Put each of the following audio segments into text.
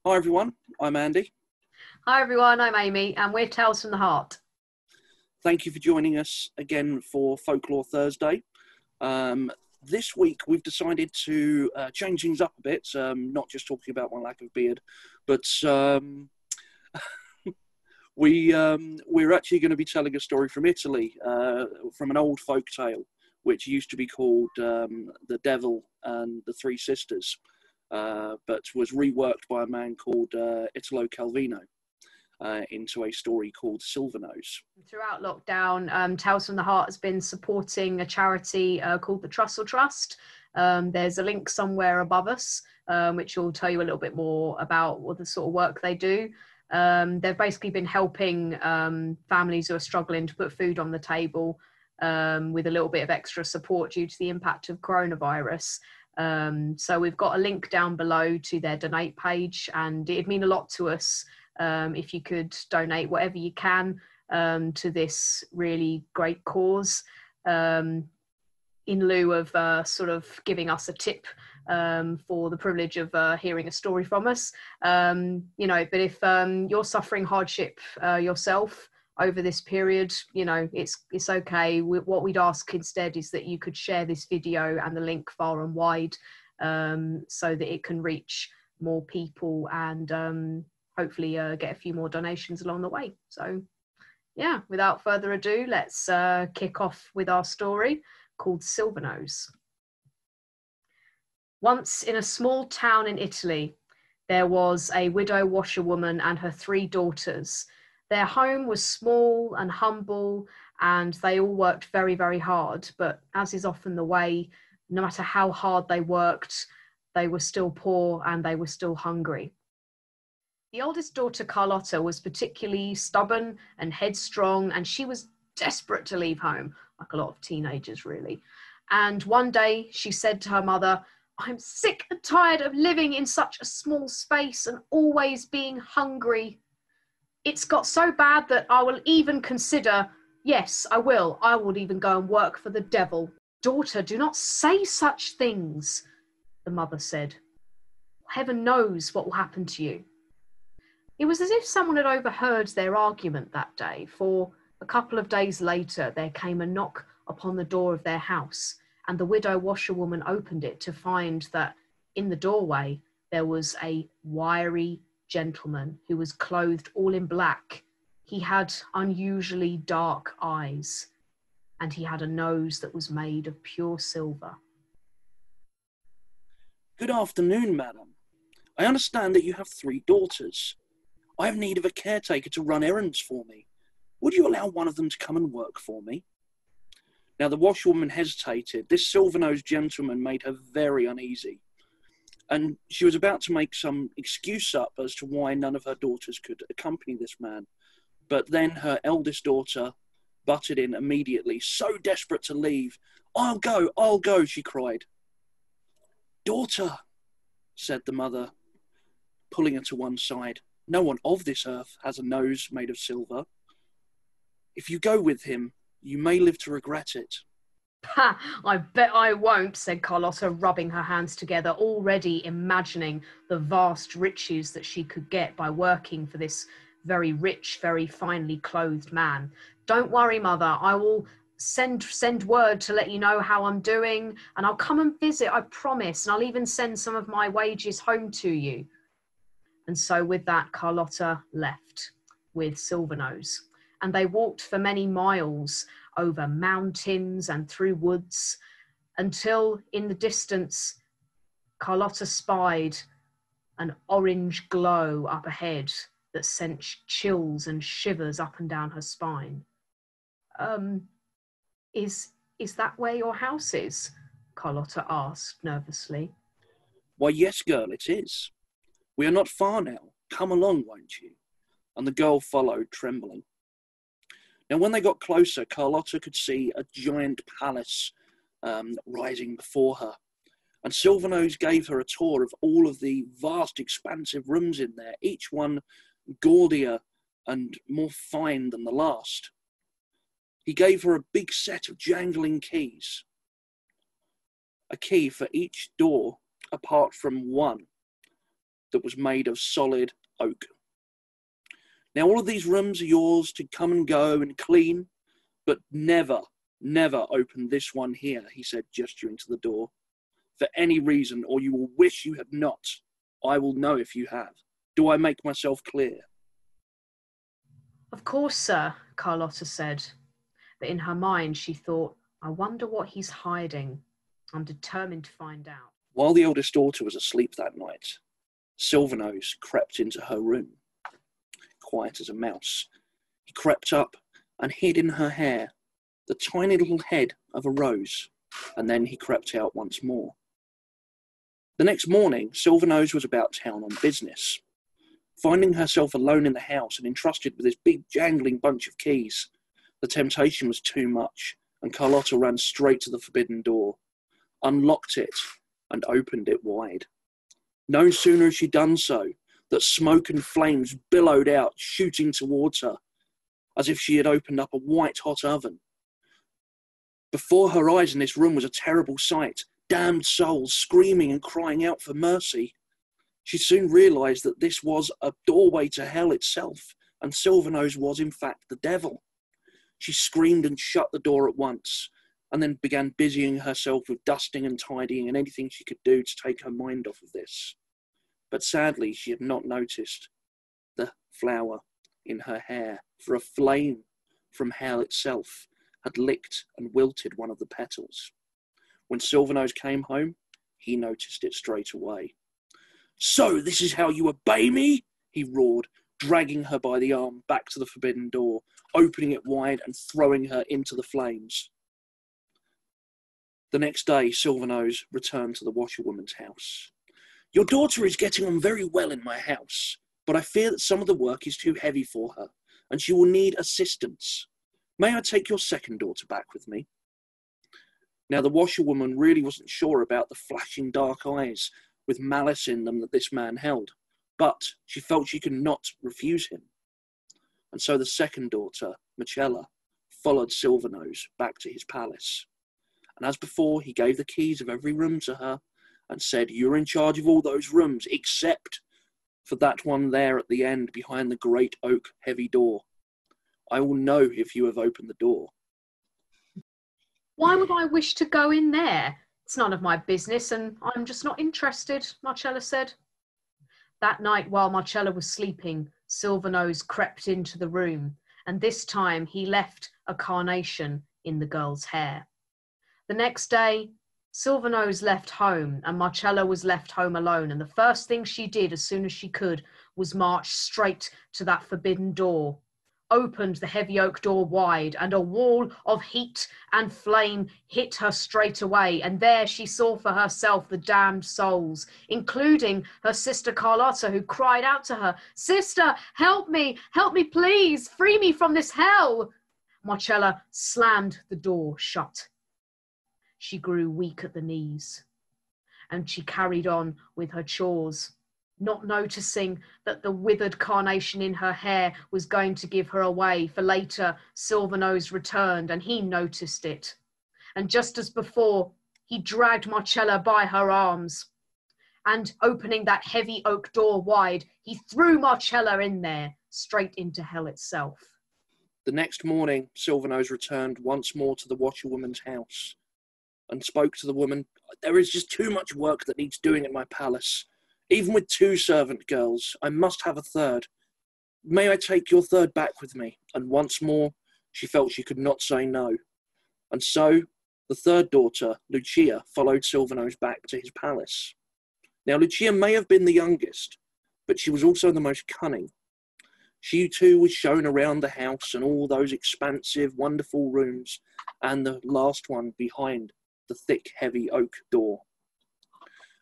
Hi everyone, I'm Andy. Hi everyone, I'm Amy and we're Tales from the Heart. Thank you for joining us again for Folklore Thursday. This week we've decided to change things up a bit, not just talking about my lack of beard, but we're actually going to be telling a story from Italy, from an old folk tale, which used to be called The Devil and the Three Sisters, but was reworked by a man called Italo Calvino. Into a story called Silvernose. Throughout lockdown, Tales from the Heart has been supporting a charity called the Trussell Trust. There's a link somewhere above us, which will tell you a little bit more about what the sort of work they do. They've basically been helping families who are struggling to put food on the table with a little bit of extra support due to the impact of coronavirus. So we've got a link down below to their donate page, and it'd mean a lot to us if you could donate whatever you can to this really great cause, in lieu of sort of giving us a tip for the privilege of hearing a story from us. But if you're suffering hardship yourself over this period, it's okay. What we'd ask instead is that you could share this video and the link far and wide, so that it can reach more people and hopefully get a few more donations along the way. So yeah, without further ado, let's kick off with our story called Silvernose. Once in a small town in Italy, there was a widow washerwoman and her 3 daughters. Their home was small and humble, and they all worked very, very hard. But as is often the way, no matter how hard they worked, they were still poor and they were still hungry. The oldest daughter, Carlotta, was particularly stubborn and headstrong, and she was desperate to leave home, like a lot of teenagers, really. And one day she said to her mother, "I'm sick and tired of living in such a small space and always being hungry. It's got so bad that I will even consider, yes, I will even go and work for the devil." "Daughter, do not say such things," the mother said. "Heaven knows what will happen to you." It was as if someone had overheard their argument that day, for a couple of days later there came a knock upon the door of their house, and the widow washerwoman opened it to find that in the doorway there was a wiry gentleman who was clothed all in black. He had unusually dark eyes, and he had a nose that was made of pure silver. "Good afternoon, madam. I understand that you have 3 daughters. I have need of a caretaker to run errands for me. Would you allow one of them to come and work for me?" Now the washerwoman hesitated. This silver-nosed gentleman made her very uneasy, and she was about to make some excuse up as to why none of her daughters could accompany this man. But then her eldest daughter butted in immediately, so desperate to leave. I'll go, she cried. "Daughter," said the mother, pulling her to one side, "no one of this earth has a nose made of silver. If you go with him, you may live to regret it." "Ha, I bet I won't," said Carlotta, rubbing her hands together, already imagining the vast riches that she could get by working for this very rich, very finely clothed man. "Don't worry, mother. I will send word to let you know how I'm doing, and I'll come and visit, I promise, and I'll even send some of my wages home to you." And so with that, Carlotta left with Silvernose, and they walked for many miles over mountains and through woods, until in the distance Carlotta spied an orange glow up ahead that sent chills and shivers up and down her spine. Is that where your house is?" Carlotta asked nervously. "Why, yes, girl, it is. We are not far now. Come along, won't you?" And the girl followed, trembling. Now, when they got closer, Carlotta could see a giant palace rising before her. And Silvernose gave her a tour of all of the vast, expansive rooms in there, each one gaudier and more fine than the last. He gave her a big set of jangling keys, a key for each door apart from one, that was made of solid oak. Now all of these rooms are yours to come and go and clean, but never, never open this one here, he said, gesturing to the door, for any reason, or you will wish you had not. I will know if you have. Do I make myself clear? Of course, sir, Carlotta said. But in her mind, she thought, I wonder what he's hiding. I'm determined to find out. While the eldest daughter was asleep that night, Silvernose crept into her room. Quiet as a mouse, he crept up and hid in her hair the tiny little head of a rose, and then he crept out once more. The next morning, Silvernose was about town on business. Finding herself alone in the house and entrusted with this big jangling bunch of keys, the temptation was too much, and Carlotta ran straight to the forbidden door, unlocked it, and opened it wide. No sooner had she done so, that smoke and flames billowed out, shooting towards her, as if she had opened up a white-hot oven. Before her eyes in this room was a terrible sight, damned souls screaming and crying out for mercy. She soon realised that this was a doorway to hell itself, and Silvernose was in fact the devil. She screamed and shut the door at once, and then began busying herself with dusting and tidying and anything she could do to take her mind off of this. But sadly, she had not noticed the flower in her hair, for a flame from hell itself had licked and wilted one of the petals. When Silvernose came home, he noticed it straight away. "So this is how you obey me?" he roared, dragging her by the arm back to the forbidden door, opening it wide and throwing her into the flames. The next day, Silvernose returned to the washerwoman's house. "Your daughter is getting on very well in my house, but I fear that some of the work is too heavy for her, and she will need assistance. May I take your second daughter back with me?" Now, the washerwoman really wasn't sure about the flashing dark eyes with malice in them that this man held, but she felt she could not refuse him. And so the second daughter, Marcella, followed Silvernose back to his palace. And as before, he gave the keys of every room to her and said, "You're in charge of all those rooms, except for that one there at the end behind the great oak heavy door. I will know if you have opened the door." Why would I wish to go in there? It's none of my business, and I'm just not interested, Marcella said. That night, while Marcella was sleeping, Silvernose crept into the room, and this time he left a carnation in the girl's hair. The next day, Silvernose left home, and Marcella was left home alone, and the first thing she did as soon as she could was march straight to that forbidden door, opened the heavy oak door wide, and a wall of heat and flame hit her straight away, and there she saw for herself the damned souls, including her sister Carlotta, who cried out to her, "Sister, help me please, free me from this hell." Marcella slammed the door shut. She grew weak at the knees, and she carried on with her chores, not noticing that the withered carnation in her hair was going to give her away, for later Silvernose returned and he noticed it. And just as before, he dragged Marcella by her arms, and opening that heavy oak door wide, he threw Marcella in there, straight into hell itself. The next morning, Silvernose returned once more to the washerwoman's house and spoke to the woman. "There is just too much work that needs doing at my palace. Even with 2 servant girls, I must have a third. May I take your third back with me?" And once more, she felt she could not say no. And so, the third daughter, Lucia, followed Silvernose back to his palace. Now, Lucia may have been the youngest, but she was also the most cunning. She too was shown around the house and all those expansive, wonderful rooms, and the last one behind the thick, heavy oak door.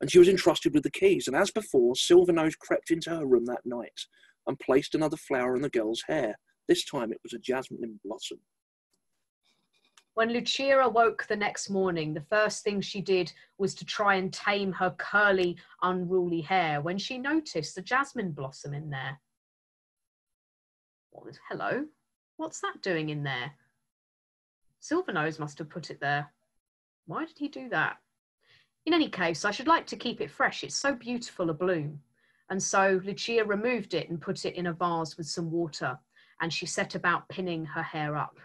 And she was entrusted with the keys, and as before, Silvernose crept into her room that night and placed another flower in the girl's hair. This time it was a jasmine blossom. When Lucia awoke the next morning, the first thing she did was to try and tame her curly, unruly hair when she noticed the jasmine blossom in there. Hello, what's that doing in there? Silvernose must have put it there. Why did he do that? In any case, I should like to keep it fresh. It's so beautiful a bloom. And so Lucia removed it and put it in a vase with some water, and she set about pinning her hair up.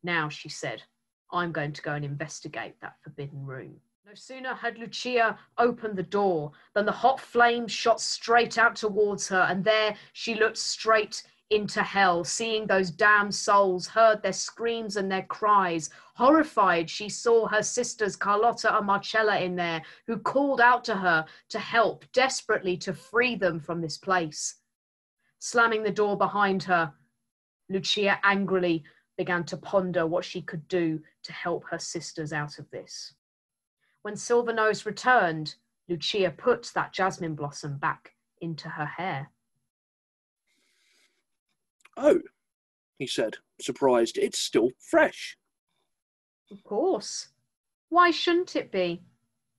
Now, she said, I'm going to go and investigate that forbidden room. No sooner had Lucia opened the door than the hot flames shot straight out towards her, and there she looked straight into hell, seeing those damned souls, heard their screams and their cries. Horrified, she saw her sisters Carlotta and Marcella in there, who called out to her to help, desperately to free them from this place. Slamming the door behind her, Lucia angrily began to ponder what she could do to help her sisters out of this. When Silvernose returned, Lucia put that jasmine blossom back into her hair. Oh, he said, surprised. It's still fresh. Of course. Why shouldn't it be?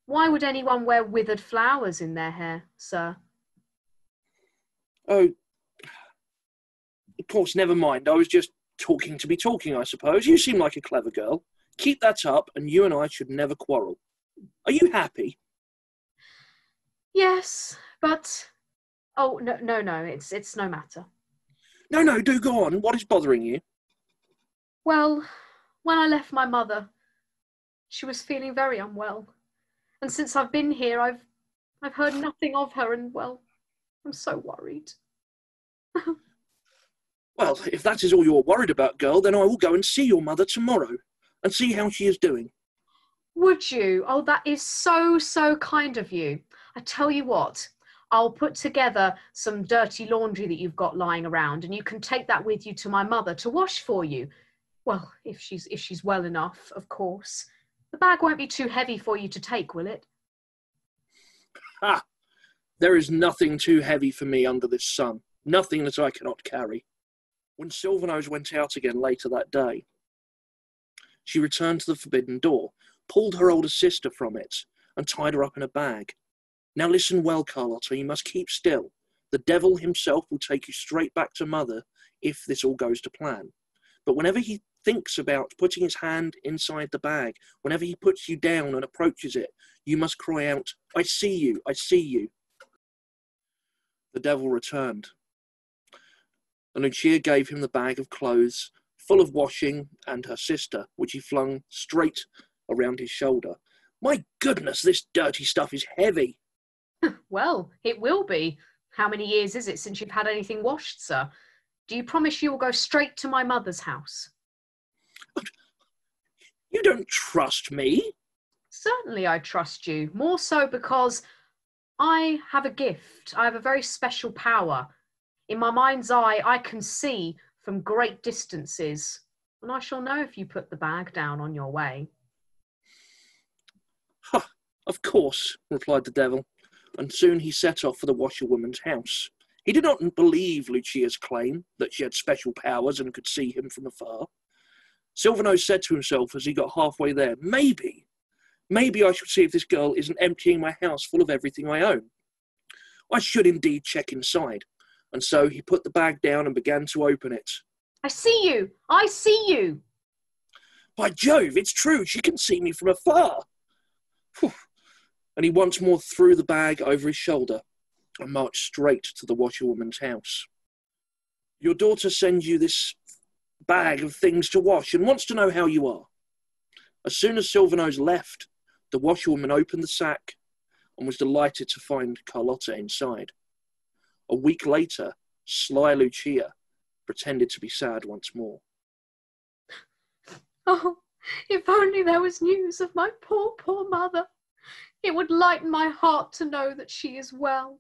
Why would anyone wear withered flowers in their hair, sir? Oh, of course, never mind. I was just talking to be talking, I suppose. You seem like a clever girl. Keep that up, and you and I should never quarrel. Are you happy? Yes, but... Oh, no, it's no matter. No, do go on. What is bothering you? Well, when I left my mother, she was feeling very unwell. And since I've been here, I've heard nothing of her, and, well, I'm so worried. Well, if that is all you're worried about, girl, then I will go and see your mother tomorrow and see how she is doing. Would you? Oh, that is so kind of you. I tell you what, I'll put together some dirty laundry that you've got lying around, and you can take that with you to my mother to wash for you. Well, if she's well enough, of course. The bag won't be too heavy for you to take, will it? Ha! There is nothing too heavy for me under this sun. Nothing that I cannot carry. When Silvernose went out again later that day, she returned to the forbidden door, pulled her older sister from it, and tied her up in a bag. Now listen well, Carlotta, you must keep still. The devil himself will take you straight back to mother if this all goes to plan. But whenever he thinks about putting his hand inside the bag, whenever he puts you down and approaches it, you must cry out, I see you, I see you. The devil returned, and Lucia gave him the bag of clothes full of washing and her sister, which he flung straight around his shoulder. My goodness, this dirty stuff is heavy. Well, it will be. How many years is it since you've had anything washed, sir? Do you promise you will go straight to my mother's house? You don't trust me? Certainly I trust you, more so because I have a gift. I have a very special power. In my mind's eye, I can see from great distances, and I shall know if you put the bag down on your way. Huh, of course, replied the devil, and soon he set off for the washerwoman's house. He did not believe Lucia's claim that she had special powers and could see him from afar. Silvernose said to himself as he got halfway there, maybe I should see if this girl isn't emptying my house full of everything I own. I should indeed check inside. And so he put the bag down and began to open it. I see you! I see you! By Jove, it's true, she can see me from afar. Whew. And he once more threw the bag over his shoulder and marched straight to the washerwoman's house. Your daughter sends you this bag of things to wash and wants to know how you are. As soon as Silvernose left, the washerwoman opened the sack and was delighted to find Carlotta inside. A week later, sly Lucia pretended to be sad once more. Oh, if only there was news of my poor mother. It would lighten my heart to know that she is well.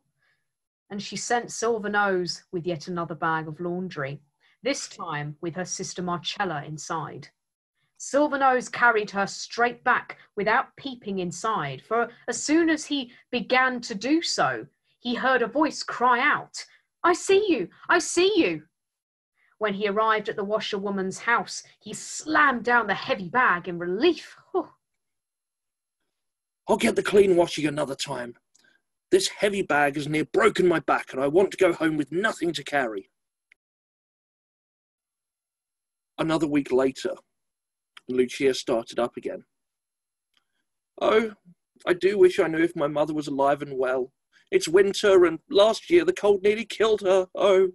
And she sent Silvernose with yet another bag of laundry, this time with her sister Marcella inside. Silvernose carried her straight back without peeping inside, for as soon as he began to do so, he heard a voice cry out, I see you! I see you! When he arrived at the washerwoman's house, he slammed down the heavy bag in relief. Oh. I'll get the clean washing another time. This heavy bag has near broken my back, and I want to go home with nothing to carry. Another week later, Lucia started up again. Oh, I do wish I knew if my mother was alive and well. It's winter, and last year the cold nearly killed her. Oh.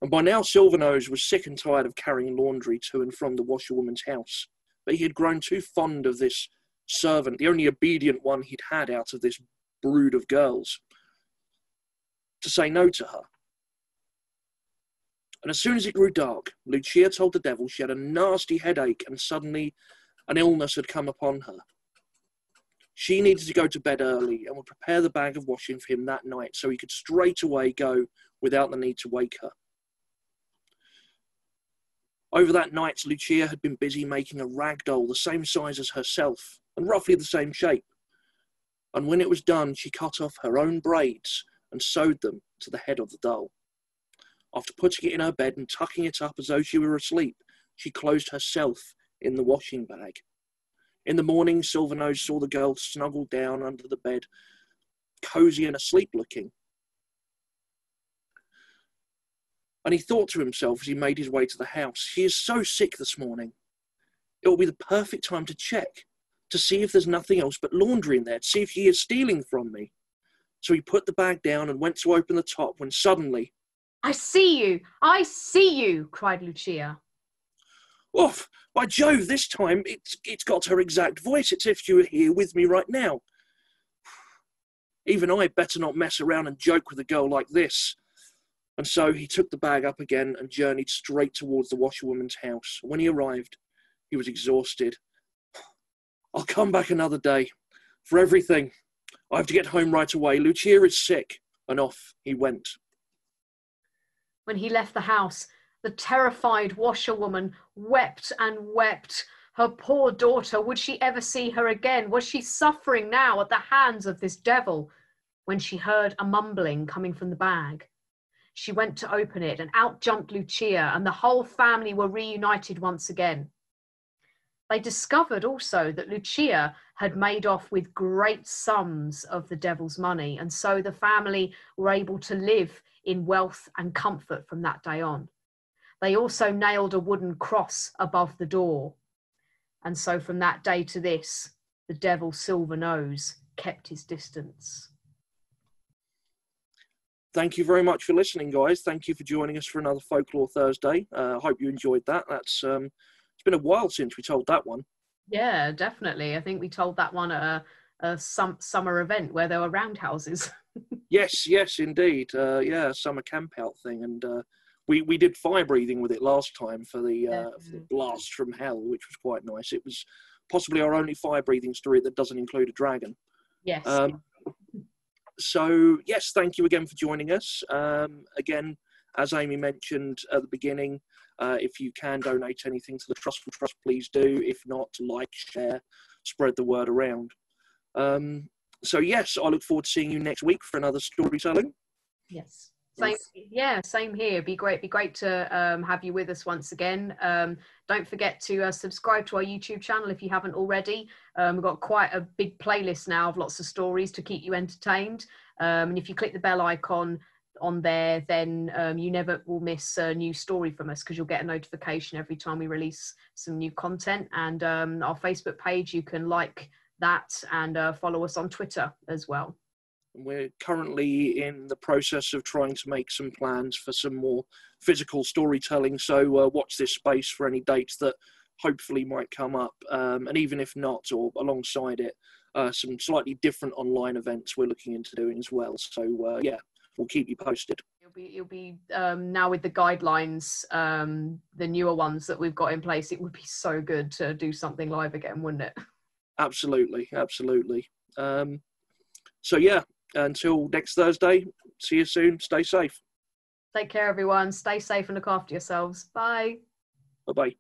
And by now Silvernose was sick and tired of carrying laundry to and from the washerwoman's house. But he had grown too fond of this servant, the only obedient one he'd had out of this brood of girls, to say no to her. And as soon as it grew dark, Lucia told the devil she had a nasty headache and suddenly an illness had come upon her. She needed to go to bed early and would prepare the bag of washing for him that night so he could straight away go without the need to wake her. Over that night, Lucia had been busy making a rag doll the same size as herself and roughly the same shape. And when it was done, she cut off her own braids and sewed them to the head of the doll. After putting it in her bed and tucking it up as though she were asleep, she closed herself in the washing bag. In the morning, Silvernose saw the girl snuggled down under the bed, cosy and asleep-looking. And he thought to himself as he made his way to the house, "She is so sick this morning. It will be the perfect time to check, to see if there's nothing else but laundry in there, to see if she is stealing from me." So he put the bag down and went to open the top when suddenly... "I see you! I see you!" cried Lucia. "Oof! By Jove, this time it's got her exact voice. It's if she were here with me right now. Even I better not mess around and joke with a girl like this." And so he took the bag up again and journeyed straight towards the washerwoman's house. When he arrived, he was exhausted. "I'll come back another day. For everything, I have to get home right away. Lucia is sick." And off he went. When he left the house, the terrified washerwoman wept and wept. Her poor daughter, would she ever see her again? Was she suffering now at the hands of this devil? When she heard a mumbling coming from the bag, she went to open it, and out jumped Lucia, and the whole family were reunited once again. They discovered also that Lucia had made off with great sums of the devil's money, and so the family were able to live in wealth and comfort from that day on. They also nailed a wooden cross above the door, and so from that day to this, the devil Silvernose kept his distance. Thank you very much for listening, guys. Thank you for joining us for another Folklore Thursday. I hope you enjoyed that. It's been a while since we told that one. Yeah, definitely. I think we told that one at a summer event where there were roundhouses. Yes, indeed. Yeah, summer camp out thing. And we did fire breathing with it last time for the blast from hell, which was quite nice. It was possibly our only fire breathing story that doesn't include a dragon. Yes. So, yes, thank you again for joining us. Again, as Amy mentioned at the beginning, if you can donate anything to the Trustful Trust, please do. If not, like, share, spread the word around. So, yes, I look forward to seeing you next week for another storytelling. Yes. Same here. Be great to have you with us once again. Don't forget to subscribe to our YouTube channel if you haven't already. We've got quite a big playlist now of lots of stories to keep you entertained. And if you click the bell icon on there, then you never will miss a new story from us, because you'll get a notification every time we release some new content. And our Facebook page, you can like that, and follow us on Twitter as well. We're currently in the process of trying to make some plans for some more physical storytelling, so watch this space for any dates that hopefully might come up, and even if not, or alongside it, some slightly different online events we're looking into doing as well. So yeah, we'll keep you posted. It'll be now with the guidelines, the newer ones that we've got in place, it would be so good to do something live again, wouldn't it? Absolutely. So yeah, until next Thursday, see you soon. Stay safe. Take care, everyone. Stay safe and look after yourselves. Bye. Bye-bye.